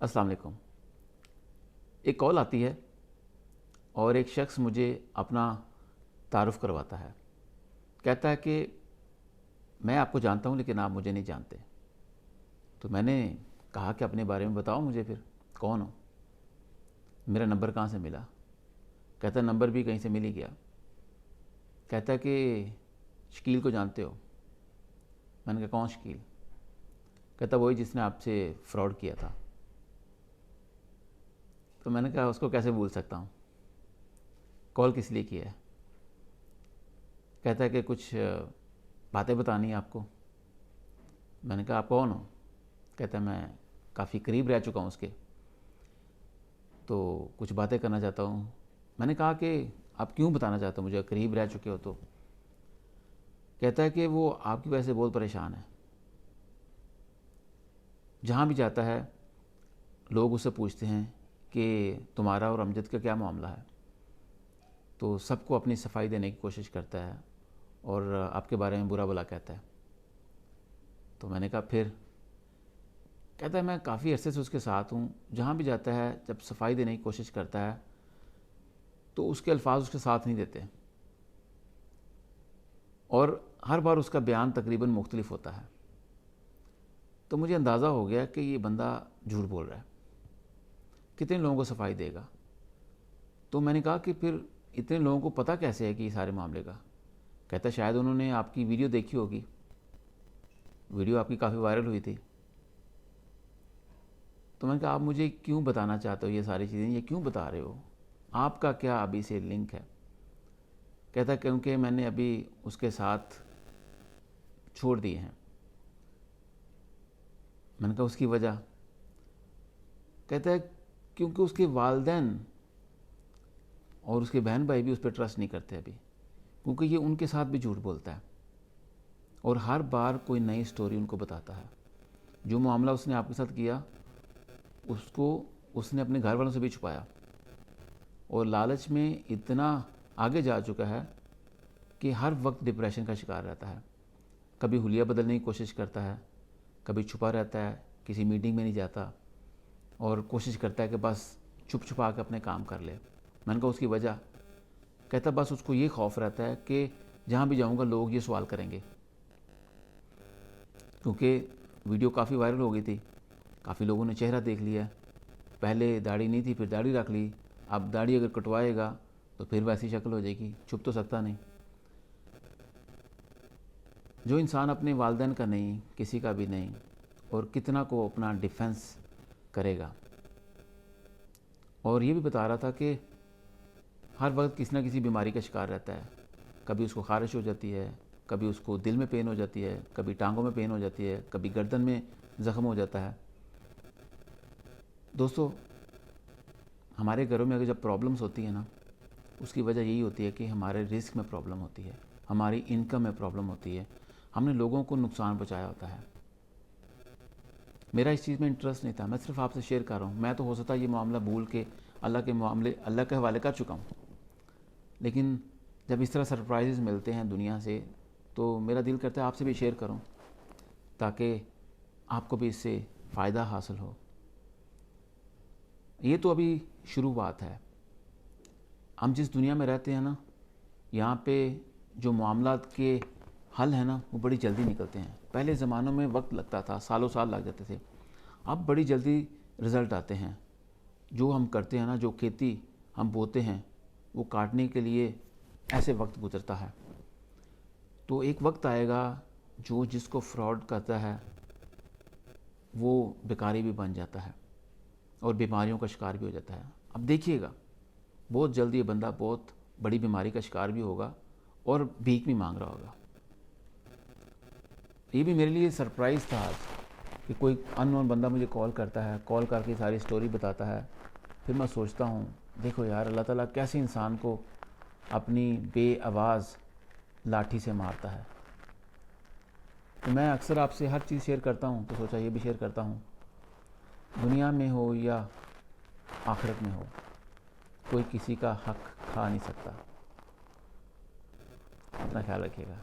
السلام علیکم۔ ایک کال آتی ہے اور ایک شخص مجھے اپنا تعارف کرواتا ہے، کہتا ہے کہ میں آپ کو جانتا ہوں لیکن آپ مجھے نہیں جانتے۔ تو میں نے کہا کہ اپنے بارے میں بتاؤ مجھے، پھر کون ہو، میرا نمبر کہاں سے ملا؟ کہتا ہے نمبر بھی کہیں سے مل ہی گیا۔ کہتا ہے کہ شکیل کو جانتے ہو؟ میں نے کہا کون شکیل؟ کہتا وہی جس نے آپ سے فراڈ کیا تھا۔ تو میں نے کہا اس کو کیسے بھول سکتا ہوں، کال کس لیے کی ہے؟ کہتا ہے کہ کچھ باتیں بتانی ہیں آپ کو۔ میں نے کہا آپ کون ہو؟ کہتا ہے میں کافی قریب رہ چکا ہوں اس کے، تو کچھ باتیں کرنا چاہتا ہوں۔ میں نے کہا کہ آپ کیوں بتانا چاہتے ہو مجھے، قریب رہ چکے ہو تو؟ کہتا ہے کہ وہ آپ کی وجہ سے بہت پریشان ہے، جہاں بھی جاتا ہے لوگ اس سے پوچھتے ہیں کہ تمہارا اور امجد کا کیا معاملہ ہے، تو سب کو اپنی صفائی دینے کی کوشش کرتا ہے اور آپ کے بارے میں برا بھلا کہتا ہے۔ تو میں نے کہا پھر؟ کہتا ہے میں کافی عرصے سے اس کے ساتھ ہوں، جہاں بھی جاتا ہے جب صفائی دینے کی کوشش کرتا ہے تو اس کے الفاظ اس کے ساتھ نہیں دیتے، اور ہر بار اس کا بیان تقریباً مختلف ہوتا ہے۔ تو مجھے اندازہ ہو گیا کہ یہ بندہ جھوٹ بول رہا ہے، کتنے لوگوں کو صفائی دے گا؟ تو میں نے کہا کہ پھر اتنے لوگوں کو پتہ کیسے ہے کہ یہ سارے معاملے کا؟ کہتا ہے شاید انہوں نے آپ کی ویڈیو دیکھی ہوگی، ویڈیو آپ کی کافی وائرل ہوئی تھی۔ تو میں نے کہا آپ مجھے کیوں بتانا چاہتے ہو یہ ساری چیزیں، یہ کیوں بتا رہے ہو، آپ کا کیا ابھی سے لنک ہے؟ کہتا ہے کیونکہ میں نے ابھی اس کے ساتھ چھوڑ دیے ہیں۔ میں نے کہا اس کی وجہ؟ کہتا ہے کیونکہ اس کے والدین اور اس کے بہن بھائی بھی اس پہ ٹرسٹ نہیں کرتے ابھی، کیونکہ یہ ان کے ساتھ بھی جھوٹ بولتا ہے اور ہر بار کوئی نئی سٹوری ان کو بتاتا ہے۔ جو معاملہ اس نے آپ کے ساتھ کیا اس کو اس نے اپنے گھر والوں سے بھی چھپایا، اور لالچ میں اتنا آگے جا چکا ہے کہ ہر وقت ڈپریشن کا شکار رہتا ہے، کبھی حلیہ بدلنے کی کوشش کرتا ہے، کبھی چھپا رہتا ہے، کسی میٹنگ میں نہیں جاتا اور کوشش کرتا ہے کہ بس چھپ چھپا کے اپنے کام کر لے۔ میں نے کہا اس کی وجہ؟ کہتا بس اس کو یہ خوف رہتا ہے کہ جہاں بھی جاؤں گا لوگ یہ سوال کریں گے، کیونکہ ویڈیو کافی وائرل ہو گئی تھی، کافی لوگوں نے چہرہ دیکھ لیا۔ پہلے داڑھی نہیں تھی، پھر داڑھی رکھ لی، اب داڑھی اگر کٹوائے گا تو پھر ویسی شکل ہو جائے گی، چھپ تو سکتا نہیں۔ جو انسان اپنے والدین کا نہیں، کسی کا بھی نہیں، اور کتنا کو اپنا ڈیفنس کرے گا۔ اور یہ بھی بتا رہا تھا کہ ہر وقت کسی نہ کسی بیماری کا شکار رہتا ہے، کبھی اس کو خارش ہو جاتی ہے، کبھی اس کو دل میں پین ہو جاتی ہے، کبھی ٹانگوں میں پین ہو جاتی ہے، کبھی گردن میں زخم ہو جاتا ہے۔ دوستو، ہمارے گھروں میں اگر جب پرابلمز ہوتی ہیں نا، اس کی وجہ یہی ہوتی ہے کہ ہمارے رزق میں پرابلم ہوتی ہے، ہماری انکم میں پرابلم ہوتی ہے، ہم نے لوگوں کو نقصان پہنچایا ہوتا ہے۔ میرا اس چیز میں انٹرسٹ نہیں تھا، میں صرف آپ سے شیئر کر رہا ہوں۔ میں تو ہو سکتا ہے یہ معاملہ بھول کے اللہ کے معاملے اللہ کے حوالے کر چکا ہوں، لیکن جب اس طرح سرپرائزز ملتے ہیں دنیا سے تو میرا دل کرتا ہے آپ سے بھی شیئر کروں تاکہ آپ کو بھی اس سے فائدہ حاصل ہو۔ یہ تو ابھی شروعات ہے۔ ہم جس دنیا میں رہتے ہیں نا، یہاں پہ جو معاملات کے حل ہیں نا وہ بڑی جلدی نکلتے ہیں۔ پہلے زمانوں میں وقت لگتا تھا، سالوں سال لگ جاتے تھے، اب بڑی جلدی رزلٹ آتے ہیں۔ جو ہم کرتے ہیں نا، جو کھیتی ہم بوتے ہیں وہ کاٹنے کے لیے ایسے وقت گزرتا ہے، تو ایک وقت آئے گا جو جس کو فراڈ کرتا ہے وہ بیکاری بھی بن جاتا ہے اور بیماریوں کا شکار بھی ہو جاتا ہے۔ اب دیکھیے گا بہت جلدی یہ بندہ بہت بڑی بیماری کا شکار بھی ہوگا اور بھیک بھی مانگ رہا ہوگا۔ یہ بھی میرے لیے سرپرائز تھا آج کہ کوئی ان نون بندہ مجھے کال کرتا ہے، کال کر کے ساری سٹوری بتاتا ہے۔ پھر میں سوچتا ہوں دیکھو یار، اللہ تعالیٰ کیسے انسان کو اپنی بے آواز لاٹھی سے مارتا ہے۔ تو میں اکثر آپ سے ہر چیز شیئر کرتا ہوں، تو سوچا یہ بھی شیئر کرتا ہوں۔ دنیا میں ہو یا آخرت میں ہو، کوئی کسی کا حق کھا نہیں سکتا۔ اپنا خیال رکھیے گا۔